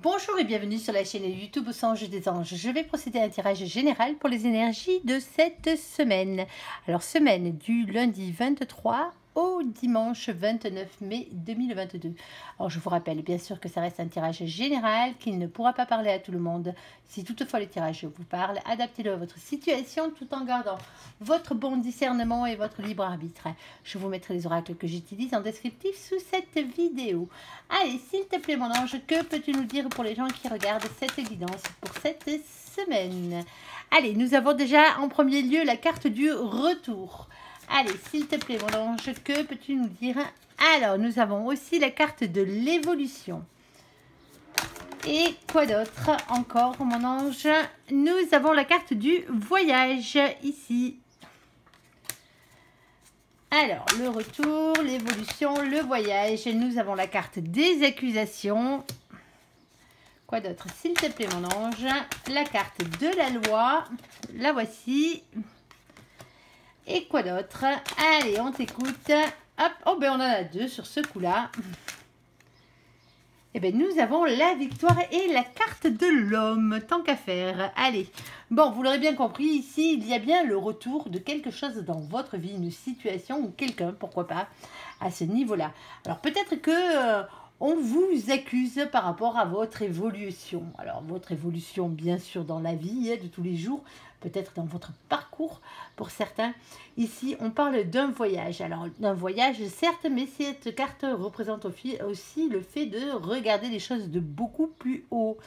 Bonjour et bienvenue sur la chaîne YouTube Au Songe des Anges. Je vais procéder à un tirage général pour les énergies de cette semaine. Alors, semaine du lundi 23 au dimanche 29 mai 2022. Alors, je vous rappelle bien sûr que ça reste un tirage général, qu'il ne pourra pas parler à tout le monde. Si toutefois le tirage vous parle, adaptez-le à votre situation tout en gardant votre bon discernement et votre libre arbitre. Je vous mettrai les oracles que j'utilise en descriptif sous cette vidéo. Allez, s'il te plaît mon ange, que peux-tu nous dire pour les gens qui regardent cette guidance pour cette semaine? Allez, nous avons déjà en premier lieu la carte du retour. Allez, s'il te plaît mon ange, que peux-tu nous dire? Alors, nous avons aussi la carte de l'évolution. Et quoi d'autre encore mon ange? Nous avons la carte du voyage ici. Alors, le retour, l'évolution, le voyage. Nous avons la carte des accusations. Quoi d'autre, s'il te plaît, mon ange? La carte de la loi. La voici. Et quoi d'autre? Allez, on t'écoute. Hop, oh ben on en a deux sur ce coup-là. Eh bien, nous avons la victoire et la carte de l'homme, tant qu'à faire. Allez, bon, vous l'aurez bien compris, ici, il y a bien le retour de quelque chose dans votre vie, une situation ou quelqu'un, pourquoi pas, à ce niveau-là. Alors, peut-être que on vous accuse par rapport à votre évolution. Alors, votre évolution, bien sûr, dans la vie de tous les jours, peut-être dans votre parcours pour certains. Ici, on parle d'un voyage. Alors, d'un voyage, certes, mais cette carte représente aussi le fait de regarder les choses de beaucoup plus haut.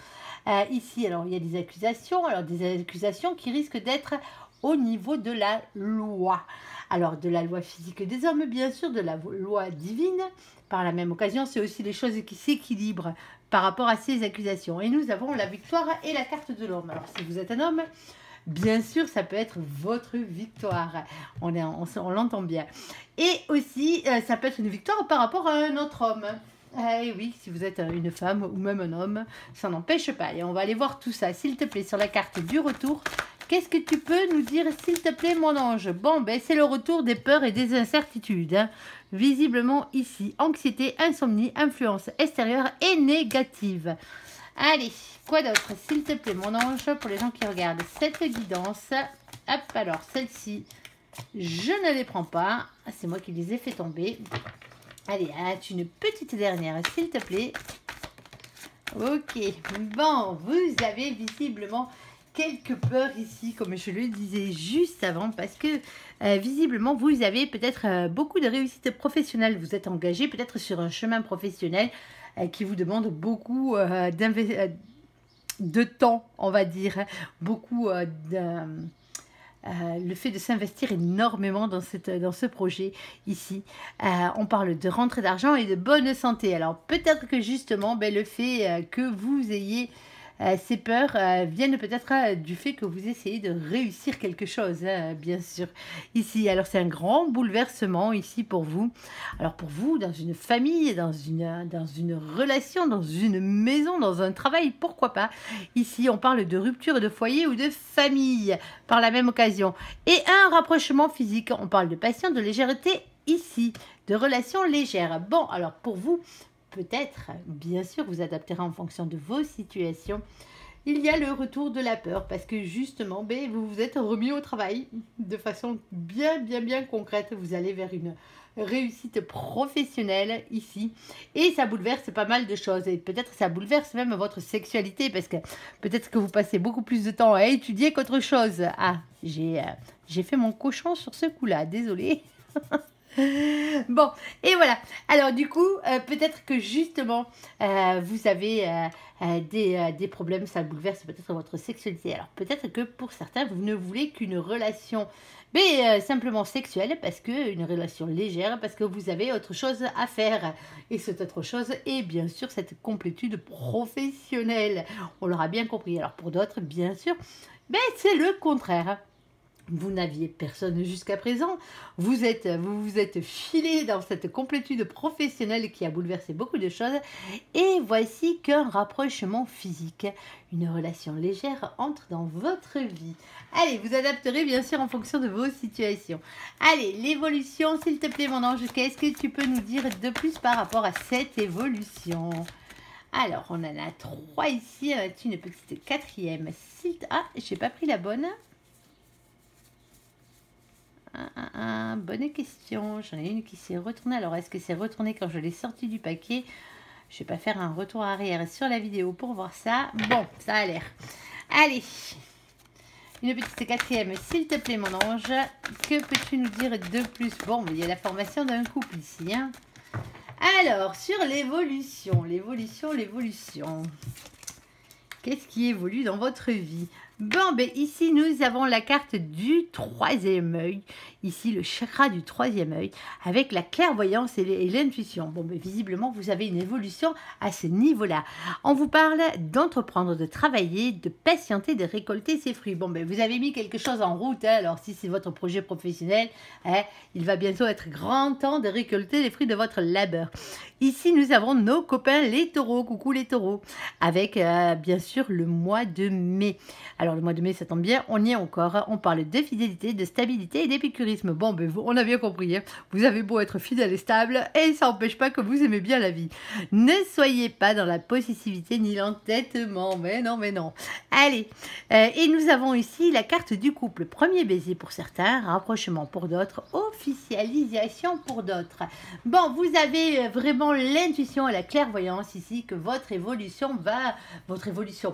Ici, alors, il y a des accusations. Alors, des accusations qui risquent d'être au niveau de la loi. Alors, de la loi physique des hommes, bien sûr, de la loi divine. Par la même occasion, c'est aussi les choses qui s'équilibrent par rapport à ces accusations. Et nous avons la victoire et la carte de l'homme. Alors, si vous êtes un homme, bien sûr, ça peut être votre victoire. On l'entend bien. Et aussi, ça peut être une victoire par rapport à un autre homme. Et oui, si vous êtes une femme ou même un homme, ça n'empêche pas. Et on va aller voir tout ça, s'il te plaît, sur la carte du retour. Qu'est-ce que tu peux nous dire, s'il te plaît, mon ange? Bon, ben, c'est le retour des peurs et des incertitudes. Visiblement, ici, anxiété, insomnie, influence extérieure et négative. Allez, quoi d'autre, s'il te plaît, mon ange, pour les gens qui regardent cette guidance. Hop, alors, celle-ci, je ne les prends pas. C'est moi qui les ai fait tomber. Allez, une petite dernière, s'il te plaît. Ok, bon, vous avez visiblement quelques peurs ici, comme je le disais juste avant, parce que visiblement, vous avez peut-être beaucoup de réussite professionnelle. Vous êtes engagé peut-être sur un chemin professionnel qui vous demande beaucoup de temps, on va dire, beaucoup le fait de s'investir énormément dans ce projet ici. On parle de rentrée d'argent et de bonne santé. Alors peut-être que justement, ben, le fait que vous ayez ces peurs viennent peut-être du fait que vous essayez de réussir quelque chose, bien sûr, ici. Alors, c'est un grand bouleversement ici pour vous. Alors, pour vous, dans une famille, dans une relation, dans une maison, dans un travail, pourquoi pas. Ici, on parle de rupture de foyer ou de famille par la même occasion. Et un rapprochement physique, on parle de passion, de légèreté ici, de relations légères. Bon, alors pour vous, peut-être, bien sûr, vous adapterez en fonction de vos situations. Il y a le retour de la peur parce que justement, ben, vous vous êtes remis au travail de façon bien concrète. Vous allez vers une réussite professionnelle ici et ça bouleverse pas mal de choses et peut-être ça bouleverse même votre sexualité parce que peut-être que vous passez beaucoup plus de temps à étudier qu'autre chose. Ah, j'ai fait mon cochon sur ce coup-là, désolée. Bon, et voilà. Alors du coup, peut-être que justement, vous avez des problèmes, ça bouleverse peut-être votre sexualité. Alors peut-être que pour certains, vous ne voulez qu'une relation, mais simplement sexuelle, parce que une relation légère, parce que vous avez autre chose à faire. Et cette autre chose est bien sûr cette complétude professionnelle. On l'aura bien compris. Alors pour d'autres, bien sûr, ben, c'est le contraire. Vous n'aviez personne jusqu'à présent, vous vous êtes filé dans cette complétude professionnelle qui a bouleversé beaucoup de choses et voici qu'un rapprochement physique, une relation légère entre dans votre vie. Allez, vous adapterez bien sûr en fonction de vos situations. Allez, l'évolution, s'il te plaît mon ange, qu'est-ce que tu peux nous dire de plus par rapport à cette évolution? Alors, on en a 3 ici. On a une petite quatrième. Ah, j'ai pas pris la bonne. Bonne question. J'en ai une qui s'est retournée. Alors, est-ce que c'est retourné quand je l'ai sorti du paquet? Je vais pas faire un retour arrière sur la vidéo pour voir ça. Bon, ça a l'air. Allez. Une petite quatrième, s'il te plaît, mon ange. Que peux-tu nous dire de plus? Bon, il y a la formation d'un couple ici. Hein. Alors, sur l'évolution. Qu'est-ce qui évolue dans votre vie? Bon, ben ici, nous avons la carte du troisième œil. Ici, le chakra du troisième œil, avec la clairvoyance et l'intuition. Bon, ben visiblement, vous avez une évolution à ce niveau-là. On vous parle d'entreprendre, de travailler, de patienter, de récolter ses fruits. Bon, ben vous avez mis quelque chose en route. Hein, alors, si c'est votre projet professionnel, hein, il va bientôt être grand temps de récolter les fruits de votre labeur. Ici, nous avons nos copains les taureaux. Coucou les taureaux. Avec, bien sûr, le mois de mai. Alors, le mois de mai, ça tombe bien, on y est encore. On parle de fidélité, de stabilité et d'épicurisme. Bon, ben, on a bien compris. Hein. Vous avez beau être fidèle et stable, et ça n'empêche pas que vous aimez bien la vie. Ne soyez pas dans la possessivité ni l'entêtement. Mais non, mais non. Allez. Et nous avons ici la carte du couple. Premier baiser pour certains, rapprochement pour d'autres, officialisation pour d'autres. Bon, vous avez vraiment l'intuition et la clairvoyance ici que votre évolution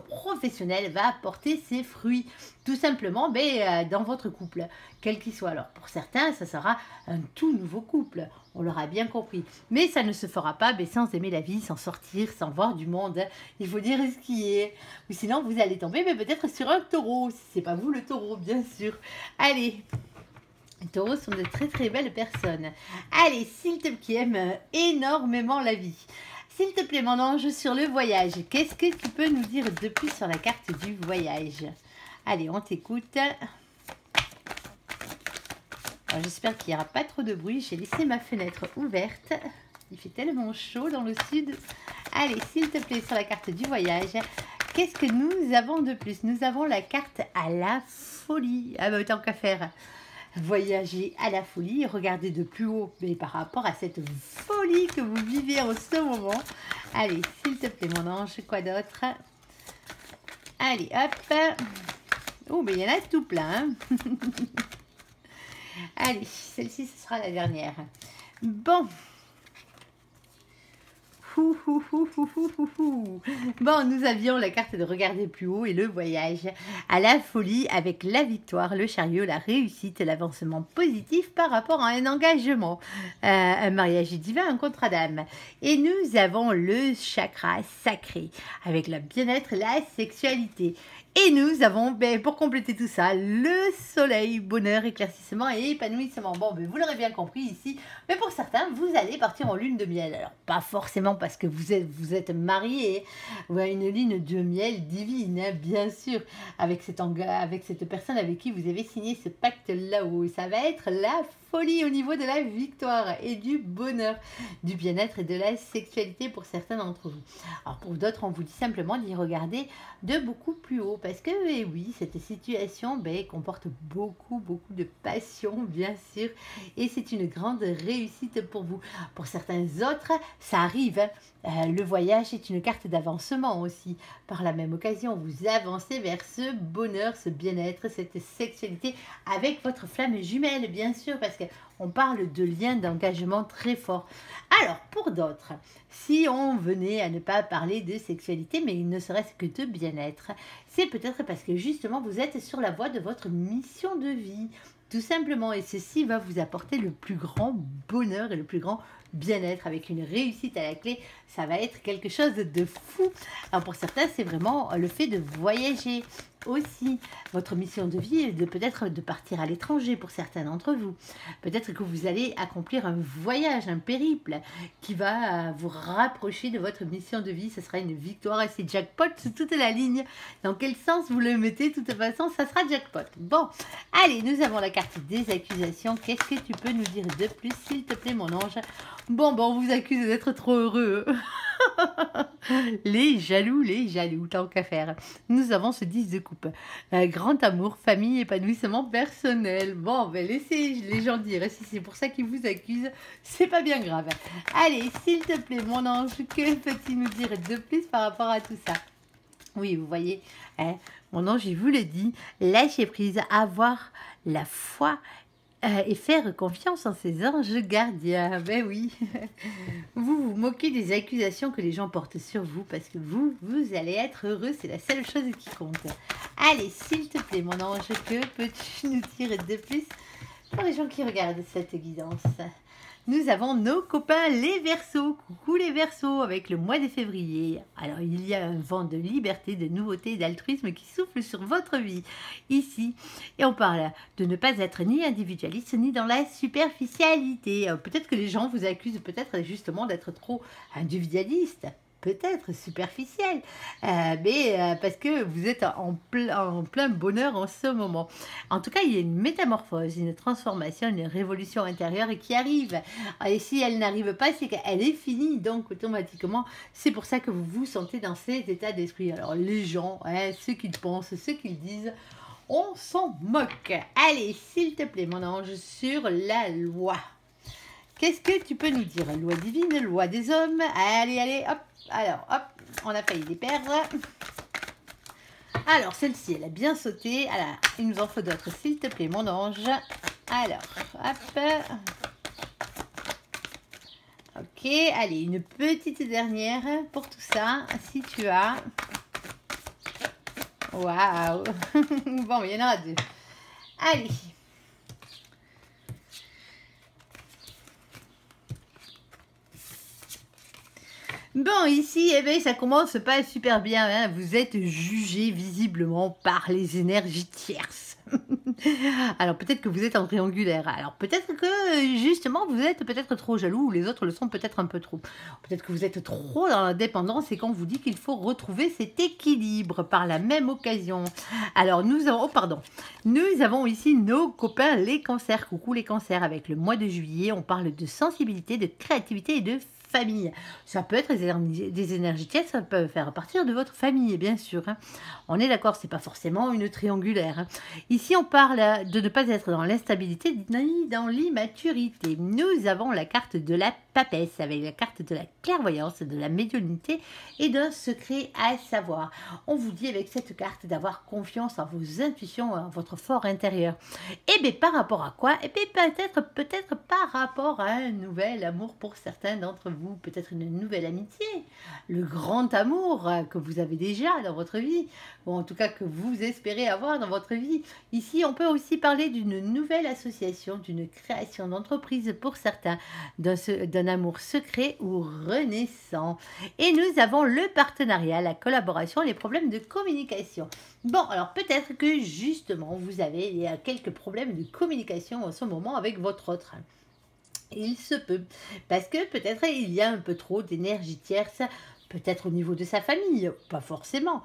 professionnelle va apporter ses fruits, tout simplement dans votre couple, quel qu'il soit. Alors pour certains, ça sera un tout nouveau couple, on l'aura bien compris, mais ça ne se fera pas sans aimer la vie, sans sortir, sans voir du monde. Il faut dire ce qui est, ou sinon vous allez tomber peut-être sur un taureau, si c'est pas vous le taureau, bien sûr. Allez, les taureaux sont de très très belles personnes. Allez, s'il te plaît, qui aime énormément la vie. S'il te plaît, mon ange, sur le voyage, qu'est-ce que tu peux nous dire de plus sur la carte du voyage? Allez, on t'écoute. J'espère qu'il n'y aura pas trop de bruit. J'ai laissé ma fenêtre ouverte. Il fait tellement chaud dans le sud. Allez, s'il te plaît, sur la carte du voyage, qu'est-ce que nous avons de plus? Nous avons la carte à la folie. Ah ben, tant qu'à faire. Voyager à la folie, regardez de plus haut, mais par rapport à cette folie que vous vivez en ce moment. Allez, s'il te plaît, mon ange, quoi d'autre? Allez, hop. Oh, mais il y en a tout plein. Hein. Allez, celle-ci, ce sera la dernière. Bon. Bon, nous avions la carte de regarder plus haut et le voyage à la folie avec la victoire, le chariot, la réussite, l'avancement positif par rapport à un engagement, un mariage divin, un contrat d'âme. Et nous avons le chakra sacré avec le bien-être, la sexualité. Et nous avons, pour compléter tout ça, le soleil, bonheur, éclaircissement et épanouissement. Bon, vous l'aurez bien compris ici, mais pour certains, vous allez partir en lune de miel. Alors, pas forcément parce que vous êtes marié ou à une lune de miel divine, hein, bien sûr, avec cette personne avec qui vous avez signé ce pacte là-haut. Ça va être la folie au niveau de la victoire et du bonheur, du bien-être et de la sexualité pour certains d'entre vous. Alors, pour d'autres, on vous dit simplement d'y regarder de beaucoup plus haut. Parce que, oui, cette situation comporte beaucoup de passion, bien sûr. Et c'est une grande réussite pour vous. Pour certains autres, ça arrive. Hein. Le voyage est une carte d'avancement aussi. Par la même occasion, vous avancez vers ce bonheur, ce bien-être, cette sexualité avec votre flamme jumelle, bien sûr. Parce qu'on parle de liens d'engagement très forts. Alors, pour d'autres, si on venait à ne pas parler de sexualité, mais il ne serait-ce que de bien-être, c'est peut-être parce que justement vous êtes sur la voie de votre mission de vie, tout simplement. Et ceci va vous apporter le plus grand bonheur et le plus grand bien-être avec une réussite à la clé. Ça va être quelque chose de fou. Alors pour certains, c'est vraiment le fait de voyager aussi. Votre mission de vie est peut-être de partir à l'étranger pour certains d'entre vous. Peut-être que vous allez accomplir un voyage, un périple qui va vous rapprocher de votre mission de vie. Ce sera une victoire et c'est jackpot sur toute la ligne. Dans quel sens vous le mettez, de toute façon, ça sera jackpot. Bon, allez, nous avons la carte des accusations. Qu'est-ce que tu peux nous dire de plus, s'il te plaît, mon ange? Bon, on vous accuse d'être trop heureux. Les jaloux, tant qu'à faire. Nous avons ce 10 de coupe. Grand amour, famille, épanouissement personnel. Bon, ben laissez les gens dire. Si c'est pour ça qu'ils vous accusent, c'est pas bien grave. Allez, s'il te plaît, mon ange, que peux-tu nous dire de plus par rapport à tout ça? Oui, vous voyez, hein, mon ange, il vous le dit, lâcher prise, avoir la foi et faire confiance en ses anges gardiens. Ben oui, vous vous moquez des accusations que les gens portent sur vous parce que vous allez être heureux, c'est la seule chose qui compte. Allez, s'il te plaît, mon ange, que peux-tu nous dire de plus pour les gens qui regardent cette guidance? Nous avons nos copains les Verseaux. Coucou les Verseaux avec le mois de février. Alors il y a un vent de liberté, de nouveauté et d'altruisme qui souffle sur votre vie ici. Et on parle de ne pas être ni individualiste ni dans la superficialité. Peut-être que les gens vous accusent peut-être justement d'être trop individualiste. Peut-être superficiel, mais parce que vous êtes en plein bonheur en ce moment. En tout cas, il y a une métamorphose, une transformation, une révolution intérieure qui arrive. Et si elle n'arrive pas, c'est qu'elle est finie. Donc, automatiquement, c'est pour ça que vous vous sentez dans cet état d'esprit. Alors, les gens, hein, ce qu'ils pensent, ce qu'ils disent, on s'en moque. Allez, s'il te plaît, mon ange, sur la loi. Qu'est-ce que tu peux nous dire? Loi divine, loi des hommes. Allez, allez, hop. Alors, hop, on a failli les perdre. Alors, celle-ci, elle a bien sauté. Alors, il nous en faut d'autres, s'il te plaît, mon ange. Alors, hop. Ok, allez, une petite dernière pour tout ça, si tu as. Waouh. Bon, il y en aura deux. Allez. Bon, ici, eh bien, ça commence pas super bien. Hein. Vous êtes jugé visiblement par les énergies tierces. Alors, peut-être que vous êtes en triangulaire. Alors, peut-être que, justement, vous êtes peut-être trop jaloux ou les autres le sont peut-être un peu trop. Peut-être que vous êtes trop dans la dépendance et qu'on vous dit qu'il faut retrouver cet équilibre par la même occasion. Alors, nous avons... Oh, pardon. Nous avons ici nos copains les cancers. Coucou les cancers. Avec le mois de juillet, on parle de sensibilité, de créativité et de famille. Ça peut être des énergies tierces, ça peut faire partir de votre famille, bien sûr. Hein. On est d'accord, c'est pas forcément une triangulaire. Hein. Ici, on parle de ne pas être dans l'instabilité ni dans l'immaturité. Nous avons la carte de la papesse avec la carte de la clairvoyance, de la médiumnité et d'un secret à savoir. On vous dit avec cette carte d'avoir confiance en vos intuitions, en votre fort intérieur. Et bien, par rapport à quoi? Et bien, peut-être par rapport à un nouvel amour pour certains d'entre vous, peut-être une nouvelle amitié, le grand amour que vous avez déjà dans votre vie, ou en tout cas que vous espérez avoir dans votre vie. Ici, on peut aussi parler d'une nouvelle association, d'une création d'entreprise pour certains, d'un amour secret ou renaissant. Et nous avons le partenariat, la collaboration, les problèmes de communication. Bon, alors peut-être que justement, vous avez quelques problèmes de communication en ce moment avec votre autre. Il se peut, parce que peut-être il y a un peu trop d'énergie tierce, peut-être au niveau de sa famille, pas forcément.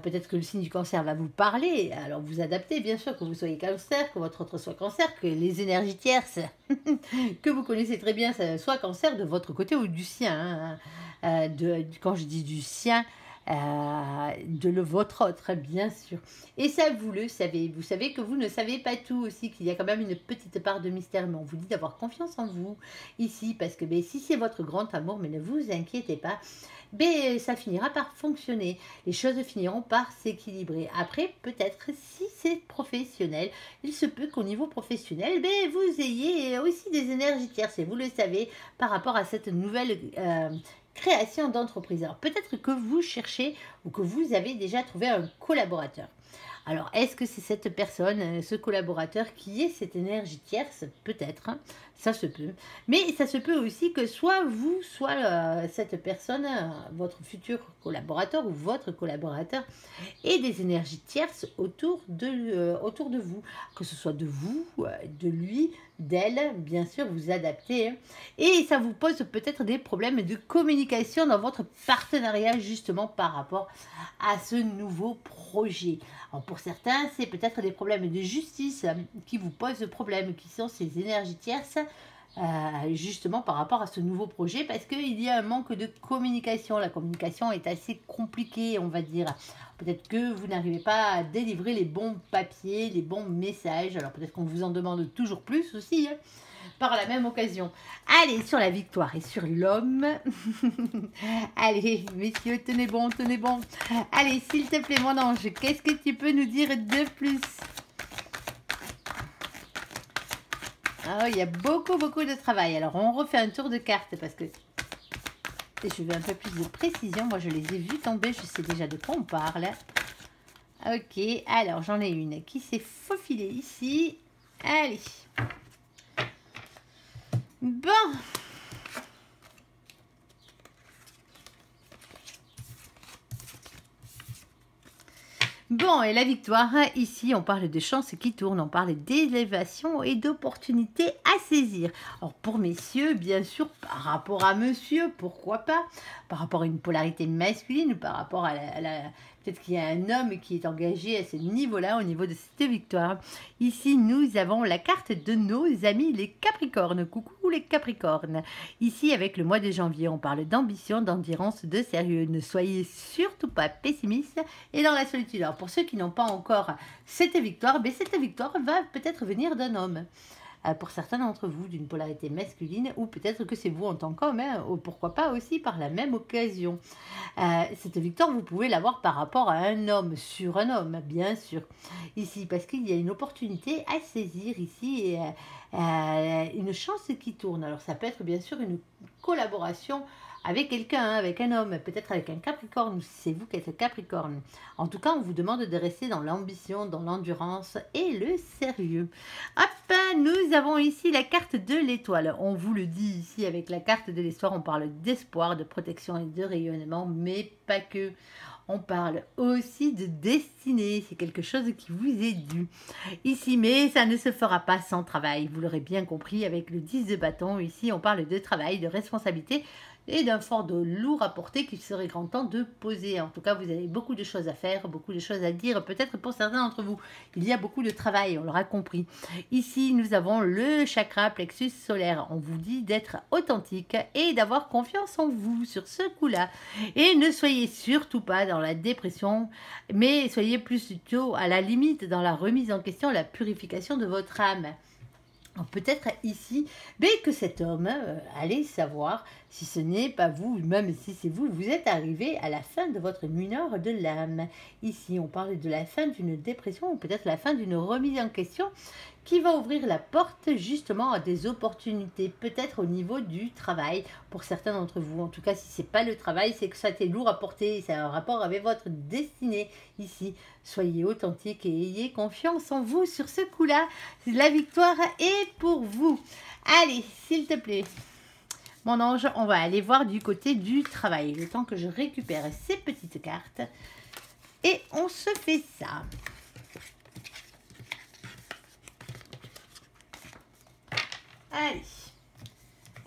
Peut-être que le signe du cancer va vous parler, alors vous adaptez, bien sûr, que vous soyez cancer, que votre autre soit cancer, que les énergies tierces, que vous connaissez très bien, soit cancer de votre côté ou du sien. Hein. Quand je dis du sien, votre autre, bien sûr. Et ça, vous le savez. Vous savez que vous ne savez pas tout aussi, qu'il y a quand même une petite part de mystère. Mais on vous dit d'avoir confiance en vous ici, parce que si c'est votre grand amour, mais ne vous inquiétez pas, ça finira par fonctionner. Les choses finiront par s'équilibrer. Après, peut-être, si c'est professionnel, il se peut qu'au niveau professionnel, vous ayez aussi des énergies tierces. Et vous le savez, par rapport à cette nouvelle... création d'entreprise. Alors peut-être que vous cherchez ou que vous avez déjà trouvé un collaborateur. Alors est-ce que c'est cette personne, ce collaborateur qui est cette énergie tierce? Peut-être, hein, ça se peut. Mais ça se peut aussi que soit vous, soit cette personne, votre futur collaborateur ou votre collaborateur, ait des énergies tierces autour de vous. Que ce soit de vous, de lui, d'elle, bien sûr, vous adaptez. Hein. Et ça vous pose peut-être des problèmes de communication dans votre partenariat, justement, par rapport à ce nouveau projet. Alors, pour certains, c'est peut-être des problèmes de justice qui vous posent problème, qui sont ces énergies tierces justement par rapport à ce nouveau projet, parce qu'il y a un manque de communication. La communication est assez compliquée, on va dire. Peut-être que vous n'arrivez pas à délivrer les bons papiers, les bons messages. Alors peut-être qu'on vous en demande toujours plus aussi, hein, par la même occasion. Allez, sur la victoire et sur l'homme. Allez, messieurs, tenez bon, tenez bon. Allez, s'il te plaît, mon ange, qu'est-ce que tu peux nous dire de plus? Oh, il y a beaucoup, beaucoup de travail. Alors, on refait un tour de cartes parce que je veux un peu plus de précision. Moi, je les ai vus tomber. Je sais déjà de quoi on parle. Ok, alors, j'en ai une qui s'est faufilée ici. Allez. Bon. Bon, et la victoire, ici, on parle de chance qui tourne, on parle d'élévation et d'opportunités à saisir. Alors, pour messieurs, bien sûr, par rapport à monsieur, pourquoi pas? Par rapport à une polarité masculine, par rapport à peut-être qu'il y a un homme qui est engagé à ce niveau-là, au niveau de cette victoire. Ici, nous avons la carte de nos amis les Capricornes. Coucou les Capricornes. Ici, avec le mois de janvier, on parle d'ambition, d'endurance, de sérieux. Ne soyez surtout pas pessimistes et dans la solitude. Alors, pour ceux qui n'ont pas encore cette victoire va peut-être venir d'un homme. Pour certains d'entre vous, d'une polarité masculine, ou peut-être que c'est vous en tant qu'homme, hein, ou pourquoi pas aussi par la même occasion. Cette victoire, vous pouvez l'avoir par rapport à un homme, sur un homme, bien sûr, ici, parce qu'il y a une opportunité à saisir ici, et une chance qui tourne. Alors, ça peut être bien sûr une collaboration avec quelqu'un, hein, avec un homme, peut-être avec un Capricorne, ou si c'est vous qui êtes Capricorne. En tout cas, on vous demande de rester dans l'ambition, dans l'endurance et le sérieux. Hop, nous avons ici la carte de l'étoile. On vous le dit ici avec la carte de l'histoire, on parle d'espoir, de protection et de rayonnement, mais pas que. On parle aussi de destinée, c'est quelque chose qui vous est dû ici, mais ça ne se fera pas sans travail, vous l'aurez bien compris avec le 10 de bâton. Ici, on parle de travail, de responsabilité et d'un fort de lourd à porter qu'il serait grand temps de poser. En tout cas, vous avez beaucoup de choses à faire, beaucoup de choses à dire, peut-être pour certains d'entre vous. Il y a beaucoup de travail, on l'aura compris. Ici, nous avons le chakra plexus solaire. On vous dit d'être authentique et d'avoir confiance en vous sur ce coup-là. Et ne soyez surtout pas dans la dépression, mais soyez plutôt à la limite dans la remise en question, la purification de votre âme. Peut-être ici, mais que cet homme, allez savoir si ce n'est pas vous, même si c'est vous, vous êtes arrivé à la fin de votre mineur de l'âme. Ici, on parle de la fin d'une dépression ou peut-être la fin d'une remise en question qui va ouvrir la porte justement à des opportunités, peut-être au niveau du travail pour certains d'entre vous. En tout cas, si ce n'est pas le travail, c'est que ça a été lourd à porter, c'est un rapport avec votre destinée ici. Soyez authentique et ayez confiance en vous sur ce coup-là. La victoire est pour vous. Allez, s'il te plaît, mon ange, on va aller voir du côté du travail. Le temps que je récupère ces petites cartes. Et on se fait ça. Allez.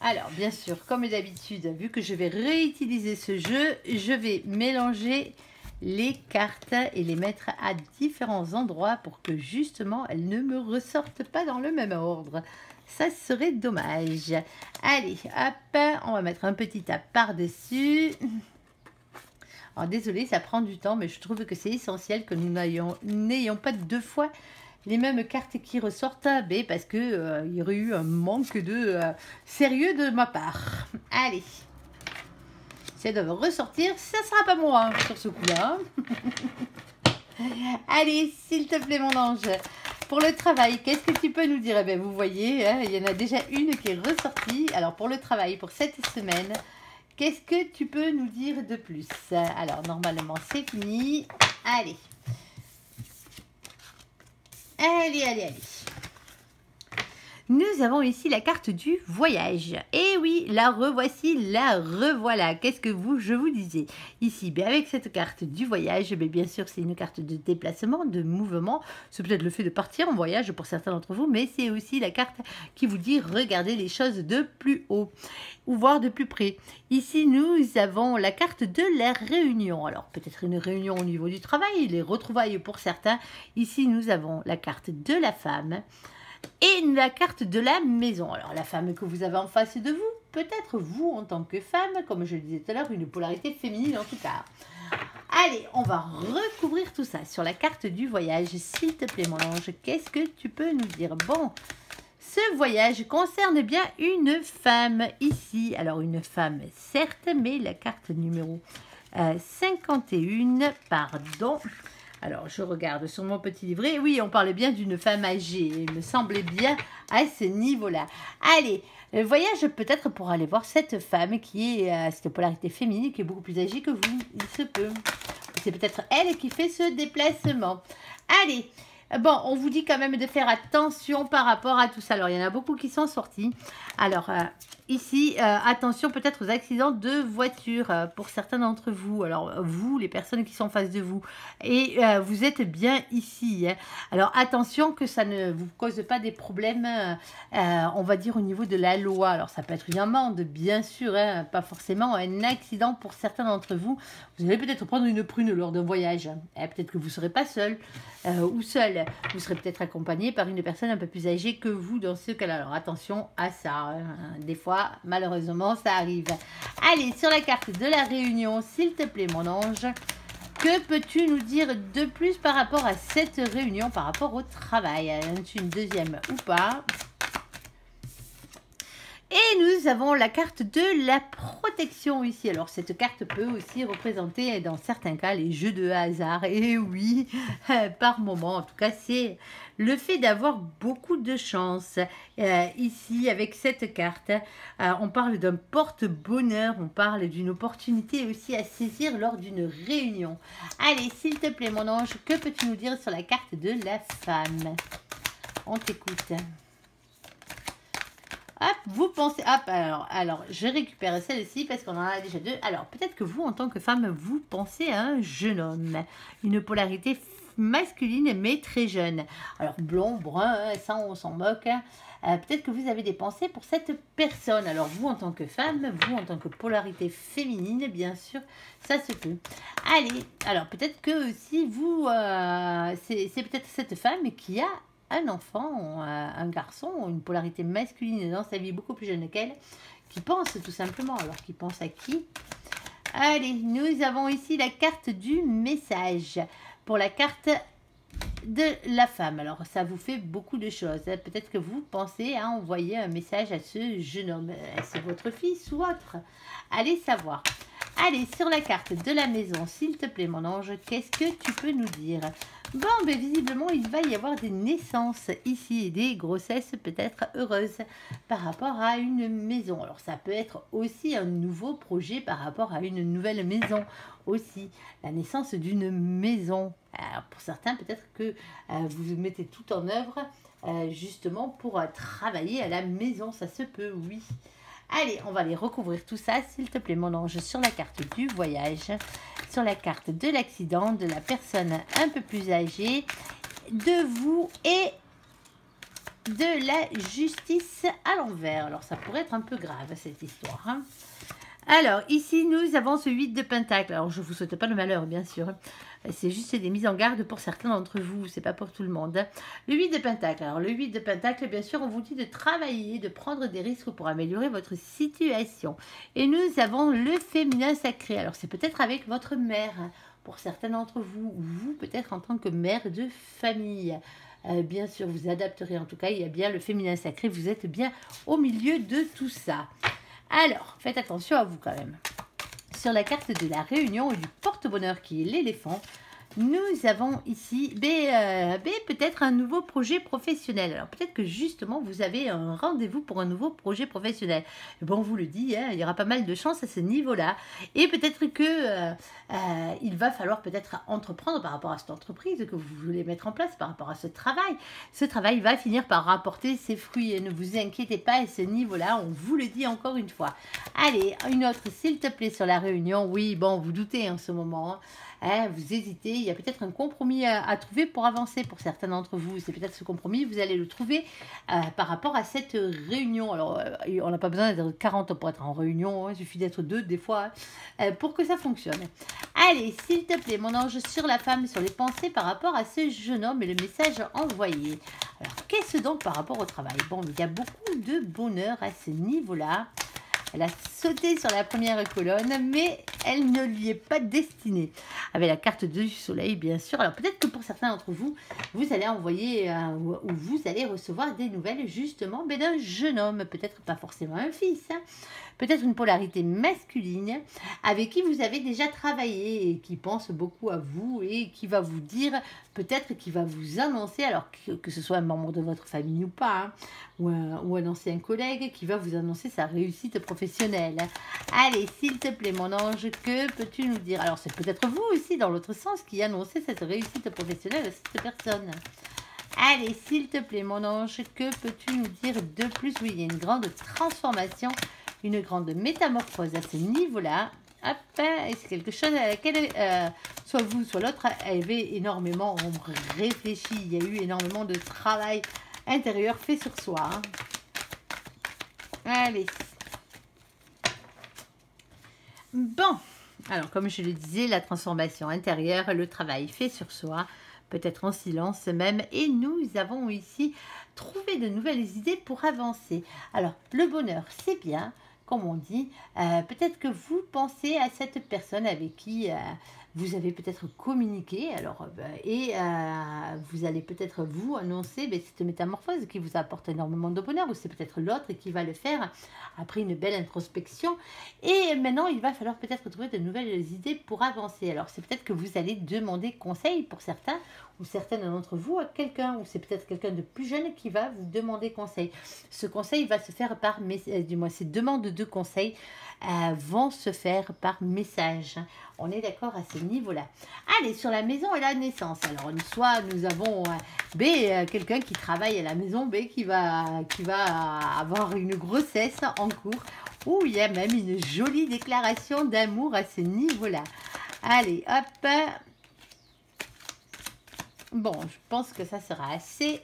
Alors, bien sûr, comme d'habitude, vu que je vais réutiliser ce jeu, je vais mélanger les cartes et les mettre à différents endroits pour que justement elles ne me ressortent pas dans le même ordre. Ça serait dommage. Allez, hop, on va mettre un petit tas par-dessus. Alors, désolé, ça prend du temps, mais je trouve que c'est essentiel que nous n'ayons pas deux fois les mêmes cartes qui ressortent, parce que il y aurait eu un manque de sérieux de ma part. Allez, si elles doivent ressortir, ça ne sera pas moi sur ce coup-là. Allez, s'il te plaît, mon ange. Pour le travail, qu'est-ce que tu peux nous dire? Vous voyez, hein, il y en a déjà une qui est ressortie. Alors, pour le travail, pour cette semaine, qu'est-ce que tu peux nous dire de plus? Alors, normalement, c'est fini. Allez. Allez, allez, allez. Nous avons ici la carte du voyage. Et oui, la revoici, la revoilà. Qu'est-ce que je vous disais ici? Avec cette carte du voyage, bien sûr, c'est une carte de déplacement, de mouvement. C'est peut-être le fait de partir en voyage pour certains d'entre vous, mais c'est aussi la carte qui vous dit regardez les choses de plus haut ou voir de plus près. Ici, nous avons la carte de la réunion. Alors, peut-être une réunion au niveau du travail, les retrouvailles pour certains. Ici, nous avons la carte de la femme. Et la carte de la maison. Alors, la femme que vous avez en face de vous, peut-être vous en tant que femme, comme je le disais tout à l'heure, une polarité féminine en tout cas. Allez, on va recouvrir tout ça sur la carte du voyage. S'il te plaît, mon ange, qu'est-ce que tu peux nous dire? Bon, ce voyage concerne bien une femme ici. Alors, une femme, certes, mais la carte numéro 51, pardon. Alors, je regarde sur mon petit livret. Oui, on parle bien d'une femme âgée. Il me semblait bien à ce niveau-là. Allez, le voyage peut-être pour aller voir cette femme qui est cette polarité féminine, qui est beaucoup plus âgée que vous. Il se peut. C'est peut-être elle qui fait ce déplacement. Allez, bon, on vous dit quand même de faire attention par rapport à tout ça. Alors, il y en a beaucoup qui sont sortis. Alors, ici, attention peut-être aux accidents de voiture pour certains d'entre vous. Alors, vous, les personnes qui sont en face de vous. Et vous êtes bien ici. Hein. Alors, attention que ça ne vous cause pas des problèmes, on va dire, au niveau de la loi. Alors, ça peut être une amende, bien sûr, hein, pas forcément un accident pour certains d'entre vous. Vous allez peut-être prendre une prune lors d'un voyage. Peut-être que vous ne serez pas seul ou seul. Vous serez peut-être accompagné par une personne un peu plus âgée que vous dans ce cas-là. Alors, attention à ça. Hein. Des fois, malheureusement, ça arrive. Allez, sur la carte de la réunion, s'il te plaît, mon ange, que peux-tu nous dire de plus par rapport à cette réunion, par rapport au travail? Une deuxième ou pas? Et nous avons la carte de la protection ici. Alors, cette carte peut aussi représenter, dans certains cas, les jeux de hasard. Et oui, par moment, en tout cas, c'est le fait d'avoir beaucoup de chance. Ici, avec cette carte, on parle d'un porte-bonheur, on parle d'une opportunité aussi à saisir lors d'une réunion. Allez, s'il te plaît, mon ange, que peux-tu nous dire sur la carte de la femme? On t'écoute. Hop, vous pensez... Hop, alors, je récupère celle-ci parce qu'on en a déjà deux. Alors, peut-être que vous, en tant que femme, vous pensez à un jeune homme. Une polarité masculine, mais très jeune. Alors, blond, brun, ça, on s'en moque. Peut-être que vous avez des pensées pour cette personne. Alors, vous, en tant que femme, vous, en tant que polarité féminine, bien sûr, ça se peut. Allez, alors, peut-être que aussi, vous... c'est peut-être cette femme qui a un enfant, un garçon, une polarité masculine dans sa vie beaucoup plus jeune qu'elle, qui pense tout simplement. Alors, qui pense à qui? Allez, nous avons ici la carte du message. Pour la carte de la femme. Alors, ça vous fait beaucoup de choses. Peut-être que vous pensez à envoyer un message à ce jeune homme. C'est votre fils ou autre. Allez savoir. Allez, sur la carte de la maison, s'il te plaît, mon ange, qu'est-ce que tu peux nous dire? Bon, mais visiblement, il va y avoir des naissances ici et des grossesses peut-être heureuses par rapport à une maison. Alors, ça peut être aussi un nouveau projet par rapport à une nouvelle maison aussi. La naissance d'une maison. Alors, pour certains, peut-être que vous mettez tout en œuvre justement pour travailler à la maison. Ça se peut, oui. Allez, on va aller recouvrir tout ça, s'il te plaît, mon ange, sur la carte du voyage, sur la carte de l'accident, de la personne un peu plus âgée, de vous et de la justice à l'envers. Alors, ça pourrait être un peu grave, cette histoire. Hein. Alors, ici, nous avons ce 8 de pentacle. Alors, je ne vous souhaite pas le malheur, bien sûr. C'est juste des mises en garde pour certains d'entre vous. C'est pas pour tout le monde. Le 8 de pentacle. Alors, le 8 de pentacle, bien sûr, on vous dit de travailler, de prendre des risques pour améliorer votre situation. Et nous avons le féminin sacré. Alors, c'est peut-être avec votre mère, pour certains d'entre vous. Ou vous, peut-être en tant que mère de famille. Bien sûr, vous adapterez. En tout cas, il y a bien le féminin sacré. Vous êtes bien au milieu de tout ça. Alors, faites attention à vous quand même. Sur la carte de la réunion et du porte-bonheur qui est l'éléphant, nous avons ici peut-être un nouveau projet professionnel. Alors peut-être que justement vous avez un rendez-vous pour un nouveau projet professionnel. Bon, on vous le dit, hein, il y aura pas mal de chance à ce niveau-là. Et peut-être que il va falloir peut-être entreprendre par rapport à cette entreprise que vous voulez mettre en place, par rapport à ce travail. Ce travail va finir par rapporter ses fruits. Et ne vous inquiétez pas à ce niveau-là, on vous le dit encore une fois. Allez, une autre s'il te plaît sur la réunion. Oui, bon, vous doutez en ce moment. Hein, vous hésitez, il y a peut-être un compromis à trouver pour avancer pour certains d'entre vous. C'est peut-être ce compromis, vous allez le trouver par rapport à cette réunion. Alors, on n'a pas besoin d'être 40 pour être en réunion, hein, il suffit d'être 2 des fois pour que ça fonctionne. Allez, s'il te plaît, mon ange, sur la femme, sur les pensées par rapport à ce jeune homme et le message envoyé. Alors, qu'est-ce donc par rapport au travail? Bon, il y a beaucoup de bonheur à ce niveau-là. Elle a sauté sur la première colonne, mais elle ne lui est pas destinée. Avec la carte du soleil, bien sûr. Alors peut-être que pour certains d'entre vous, vous allez envoyer ou vous allez recevoir des nouvelles justement d'un jeune homme. Peut-être pas forcément un fils, hein. Peut-être une polarité masculine avec qui vous avez déjà travaillé et qui pense beaucoup à vous et qui va vous dire, peut-être qui va vous annoncer, alors que ce soit un membre de votre famille ou pas, hein, ou un ancien collègue qui va vous annoncer sa réussite professionnelle. Allez, s'il te plaît, mon ange, que peux-tu nous dire? Alors, c'est peut-être vous aussi, dans l'autre sens, qui annoncez cette réussite professionnelle à cette personne. Allez, s'il te plaît, mon ange, que peux-tu nous dire de plus? Oui, il y a une grande transformation, une grande métamorphose à ce niveau-là. Hop, et c'est quelque chose à laquelle soit vous, soit l'autre avait énormément réfléchi. Il y a eu énormément de travail intérieur fait sur soi. Hein. Allez. Bon, alors comme je le disais, la transformation intérieure, le travail fait sur soi, peut-être en silence même, et nous avons ici trouvé de nouvelles idées pour avancer. Alors, le bonheur, c'est bien, comme on dit, peut-être que vous pensez à cette personne avec qui vous avez peut-être communiqué, alors, et vous allez peut-être vous annoncer cette métamorphose qui vous apporte énormément de bonheur, ou c'est peut-être l'autre qui va le faire après une belle introspection. Et maintenant, il va falloir peut-être trouver de nouvelles idées pour avancer. Alors, c'est peut-être que vous allez demander conseil pour certains, ou certaines d'entre vous à quelqu'un, ou c'est peut-être quelqu'un de plus jeune qui va vous demander conseil. Ce conseil va se faire par, du moins ces demandes de conseil vont se faire par message. On est d'accord à ce niveau-là. Allez, sur la maison et la naissance. Alors, soit nous avons quelqu'un qui travaille à la maison, qui va avoir une grossesse en cours, ou il y a même une jolie déclaration d'amour à ce niveau-là. Allez, hop. Bon, je pense que ça sera assez.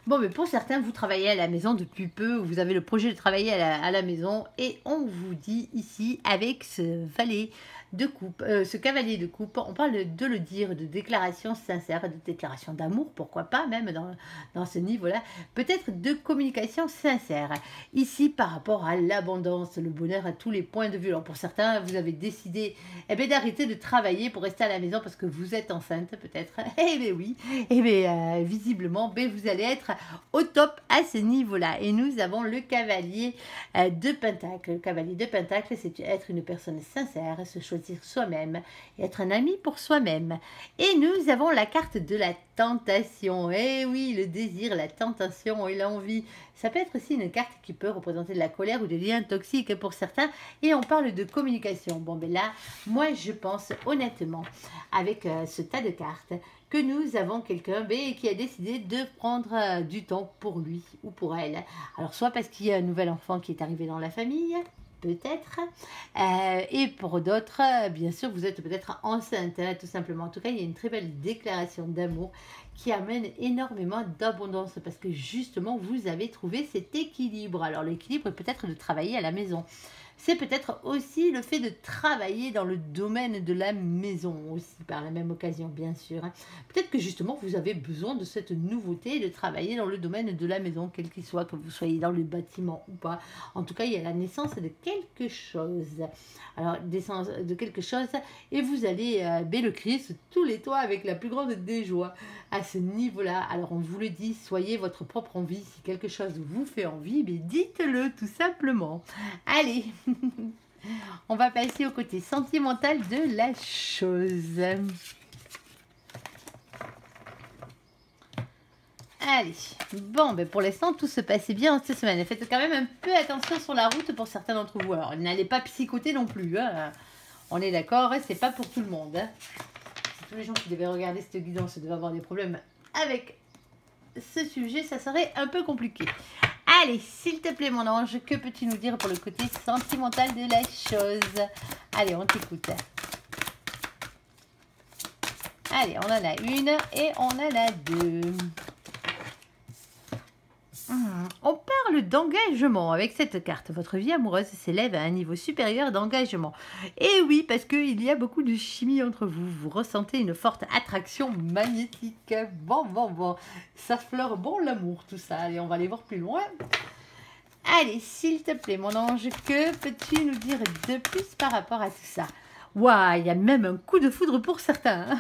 Bon, mais pour certains, vous travaillez à la maison depuis peu, vous avez le projet de travailler à la maison, et on vous dit ici, avec ce valet de coupe, ce cavalier de coupe, on parle de le dire, de déclaration sincère, de déclaration d'amour, pourquoi pas, même dans ce niveau-là, peut-être de communication sincère. Ici, par rapport à l'abondance, le bonheur à tous les points de vue. Alors, pour certains, vous avez décidé d'arrêter de travailler pour rester à la maison parce que vous êtes enceinte, peut-être. Eh bien oui, eh bien visiblement, vous allez être au top à ce niveau-là. Et nous avons le cavalier de Pentacle. Le cavalier de Pentacle, c'est être une personne sincère, se choisir soi-même et être un ami pour soi-même. Et nous avons la carte de la tentation. Eh oui, le désir, la tentation et l'envie. Ça peut être aussi une carte qui peut représenter de la colère ou des liens toxiques pour certains. Et on parle de communication. Bon, ben là, moi, je pense honnêtement, avec ce tas de cartes, que nous avons quelqu'un qui a décidé de prendre du temps pour lui ou pour elle. Alors, soit parce qu'il y a un nouvel enfant qui est arrivé dans la famille, peut-être, et pour d'autres, bien sûr, vous êtes peut-être enceinte, hein, tout simplement. En tout cas, il y a une très belle déclaration d'amour qui amène énormément d'abondance parce que justement, vous avez trouvé cet équilibre. Alors, l'équilibre est peut-être de travailler à la maison. C'est peut-être aussi le fait de travailler dans le domaine de la maison aussi, par la même occasion, bien sûr. Hein. Peut-être que justement, vous avez besoin de cette nouveauté, de travailler dans le domaine de la maison, quel qu'il soit, que vous soyez dans le bâtiment ou pas. En tout cas, il y a la naissance de quelque chose. Alors, naissance de quelque chose, et vous allez le crier sur tous les toits avec la plus grande des joies à ce niveau-là. Alors, on vous le dit, soyez votre propre envie. Si quelque chose vous fait envie, dites-le tout simplement. Allez, on va passer au côté sentimental de la chose. Allez, bon, pour l'instant, tout se passait bien cette semaine. Faites quand même un peu attention sur la route pour certains d'entre vous. Alors, n'allez pas psychoter non plus. Hein. On est d'accord, c'est pas pour tout le monde. Hein. Si tous les gens qui devaient regarder cette guidance devaient avoir des problèmes avec ce sujet, ça serait un peu compliqué. Allez, s'il te plaît, mon ange, que peux-tu nous dire pour le côté sentimental de la chose? Allez, on t'écoute. Allez, on en a une et on en a deux. On parle d'engagement avec cette carte. Votre vie amoureuse s'élève à un niveau supérieur d'engagement. Et oui, parce qu'il y a beaucoup de chimie entre vous. Vous ressentez une forte attraction magnétique. Bon. Ça fleure bon l'amour, tout ça. Allez, on va aller voir plus loin. Allez, s'il te plaît, mon ange, que peux-tu nous dire de plus par rapport à tout ça? Waouh, il y a même un coup de foudre pour certains.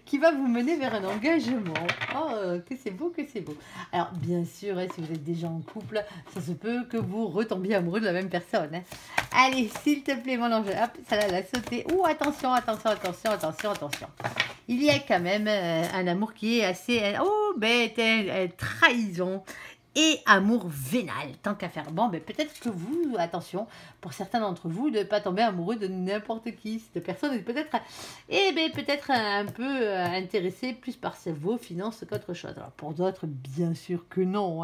Qui va vous mener vers un engagement. Oh, que c'est beau, que c'est beau. Alors, bien sûr, si vous êtes déjà en couple, ça se peut que vous retombiez amoureux de la même personne. Allez, s'il te plaît, mon ange. Hop, ça l'a sauté. Ouh, attention. Il y a quand même un amour qui est assez... Oh, trahison. Et amour vénal, tant qu'à faire. Bon, peut-être que vous, attention, pour certains d'entre vous, de ne pas tomber amoureux de n'importe qui. Cette personne est peut-être peut-être un peu intéressée plus par vos finances qu'autre chose. Alors, pour d'autres, bien sûr que non.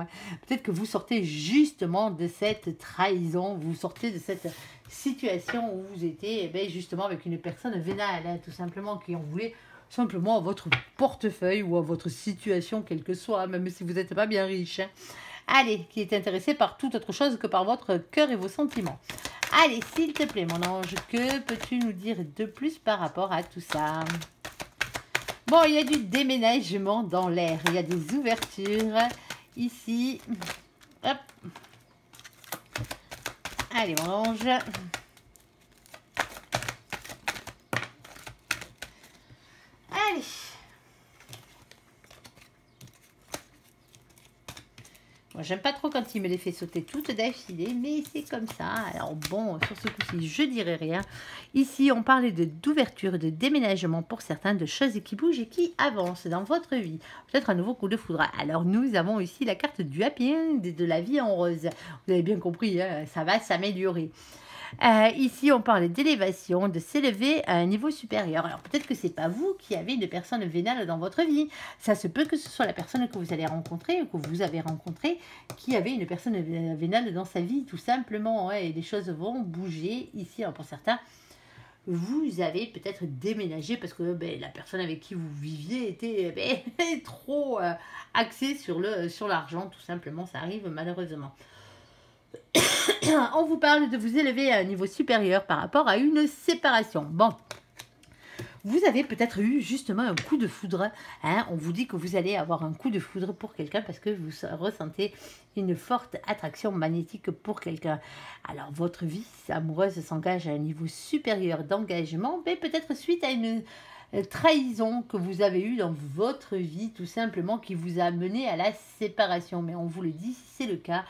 Peut-être que vous sortez justement de cette trahison, vous sortez de cette situation où vous étiez justement avec une personne vénale, tout simplement, qui en voulait simplement à votre portefeuille ou à votre situation, quelle que soit, même si vous n'êtes pas bien riche. Allez, qui est intéressé par toute autre chose que par votre cœur et vos sentiments. Allez, s'il te plaît, mon ange, que peux-tu nous dire de plus par rapport à tout ça? Bon, il y a du déménagement dans l'air, il y a des ouvertures ici. Hop. Allez, mon ange. Allez. Moi, j'aime pas trop quand il me les fait sauter toutes d'affilée, mais c'est comme ça. Alors bon, sur ce coup-ci, je dirais rien. Ici, on parlait d'ouverture, de déménagement pour certains, de choses qui bougent et qui avancent dans votre vie. Peut-être un nouveau coup de foudre. Alors nous avons ici la carte du happy end, de la vie en rose. Vous avez bien compris, hein, ça va s'améliorer. Ici, on parle d'élévation, de s'élever à un niveau supérieur. Alors, peut-être que c'est pas vous qui avez une personne vénale dans votre vie. Ça se peut que ce soit la personne que vous allez rencontrer, ou que vous avez rencontré, qui avait une personne vénale dans sa vie, tout simplement. Et les choses vont bouger ici. Alors, pour certains, vous avez peut-être déménagé parce que la personne avec qui vous viviez était trop axée sur l'argent, tout simplement. Ça arrive malheureusement. On vous parle de vous élever à un niveau supérieur par rapport à une séparation. Bon, vous avez peut-être eu justement un coup de foudre. On vous dit que vous allez avoir un coup de foudre pour quelqu'un parce que vous ressentez une forte attraction magnétique pour quelqu'un. Alors, votre vie amoureuse s'engage à un niveau supérieur d'engagement, mais peut-être suite à une trahison que vous avez eue dans votre vie, tout simplement, qui vous a mené à la séparation. Mais on vous le dit, si c'est le cas,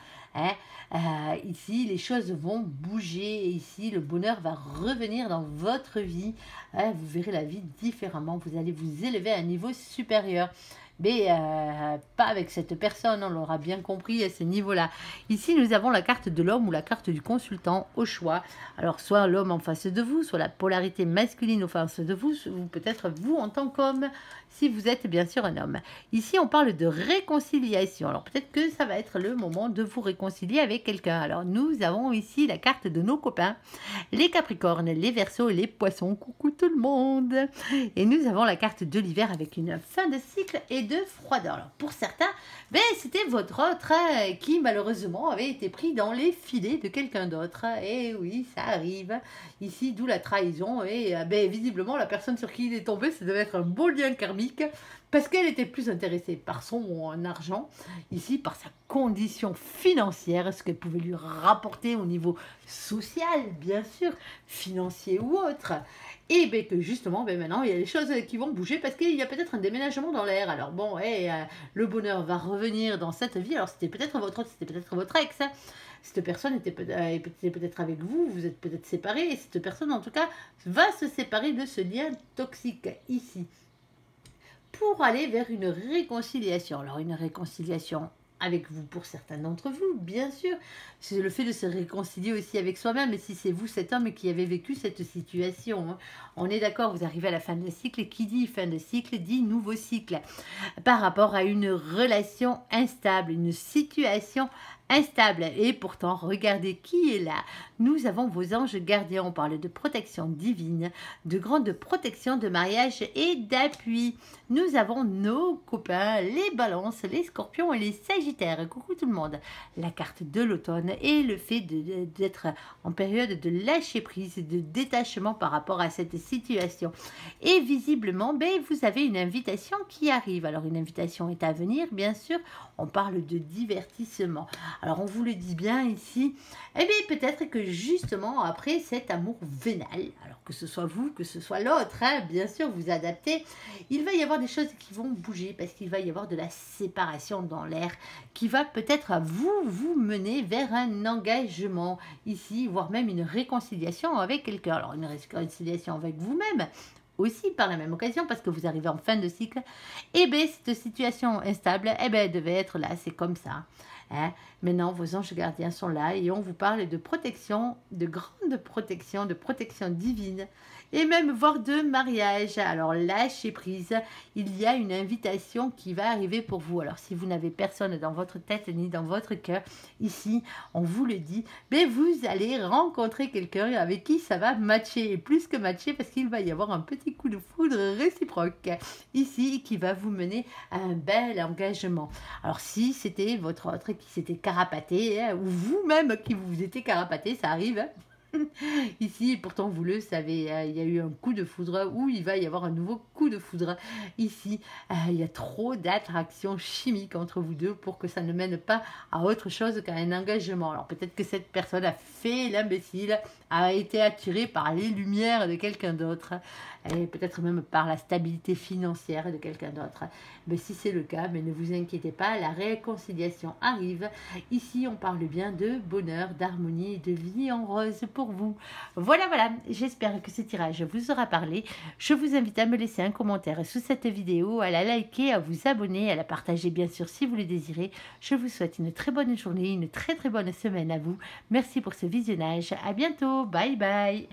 ici, les choses vont bouger et ici, le bonheur va revenir dans votre vie. Vous verrez la vie différemment. Vous allez vous élever à un niveau supérieur. Mais pas avec cette personne, on l'aura bien compris à ce niveau-là. Ici, nous avons la carte de l'homme ou la carte du consultant au choix. Alors, soit l'homme en face de vous, soit la polarité masculine en face de vous, ou peut-être vous en tant qu'homme, si vous êtes bien sûr un homme. Ici, on parle de réconciliation. Alors, peut-être que ça va être le moment de vous réconcilier avec quelqu'un. Alors, nous avons ici la carte de nos copains, les Capricornes, les Verseaux et les Poissons. Coucou tout le monde! Et nous avons la carte de l'hiver avec une fin de cycle et de froideur. Alors, pour certains, c'était votre autre qui malheureusement avait été pris dans les filets de quelqu'un d'autre. Et oui, ça arrive. Ici, d'où la trahison. Et visiblement, la personne sur qui il est tombé, ça devait être un beau lien karmique parce qu'elle était plus intéressée par son argent, ici par sa condition financière, ce qu'elle pouvait lui rapporter au niveau social, bien sûr, financier ou autre. Et que justement, maintenant, il y a des choses qui vont bouger parce qu'il y a peut-être un déménagement dans l'air. Alors bon, le bonheur va revenir dans cette vie. Alors c'était peut-être votre ex. Cette personne était peut-être avec vous, vous êtes peut-être séparés. Et cette personne, en tout cas, va se séparer de ce lien toxique ici pour aller vers une réconciliation. Alors une réconciliation avec vous pour certains d'entre vous, bien sûr. C'est le fait de se réconcilier aussi avec soi-même. Et si c'est vous, cet homme, qui avez vécu cette situation, on est d'accord, vous arrivez à la fin de cycle. Et qui dit fin de cycle dit nouveau cycle. Par rapport à une relation instable, une situation instable. Et pourtant, regardez qui est là. Nous avons vos anges gardiens. On parle de protection divine, de grande protection de mariage et d'appui. Nous avons nos copains, les balances, les scorpions et les sagittaires. Coucou tout le monde. La carte de l'automne et le fait d'être en période de lâcher prise, de détachement par rapport à cette situation. Et visiblement, vous avez une invitation qui arrive. Alors, une invitation est à venir, bien sûr. On parle de divertissement. Alors, on vous le dit bien ici. Peut-être que justement, après cet amour vénal, alors que ce soit vous, que ce soit l'autre, bien sûr, vous adaptez, il va y avoir des choses qui vont bouger parce qu'il va y avoir de la séparation dans l'air qui va peut-être vous mener vers un engagement ici, voire même une réconciliation avec quelqu'un. Alors, une réconciliation avec vous-même, aussi par la même occasion parce que vous arrivez en fin de cycle, cette situation instable, elle devait être là, c'est comme ça. Maintenant, vos anges gardiens sont là et on vous parle de protection, de grande protection, de protection divine et même voire de mariage. Alors, lâchez prise, il y a une invitation qui va arriver pour vous. Alors, si vous n'avez personne dans votre tête ni dans votre cœur, ici, on vous le dit, vous allez rencontrer quelqu'un avec qui ça va matcher, et plus que matcher parce qu'il va y avoir un petit coup de foudre réciproque ici qui va vous mener à un bel engagement. Alors, si c'était votre autre qui s'était carapaté, ou vous-même qui vous étiez carapaté, ça arrive, ici, pourtant vous le savez, il y a eu un coup de foudre ou il va y avoir un nouveau coup de foudre. Ici, il y a trop d'attraction chimique entre vous deux pour que ça ne mène pas à autre chose qu'à un engagement. Alors peut-être que cette personne a fait l'imbécile, a été attirée par les lumières de quelqu'un d'autre et peut-être même par la stabilité financière de quelqu'un d'autre. Mais si c'est le cas, ne vous inquiétez pas, la réconciliation arrive. Ici, on parle bien de bonheur, d'harmonie et de vie en rose pour vous. Voilà, j'espère que ce tirage vous aura parlé. Je vous invite à me laisser un commentaire sous cette vidéo, à la liker, à vous abonner, à la partager bien sûr si vous le désirez. Je vous souhaite une très bonne journée, une très bonne semaine à vous. Merci pour ce visionnage. À bientôt. Bye bye.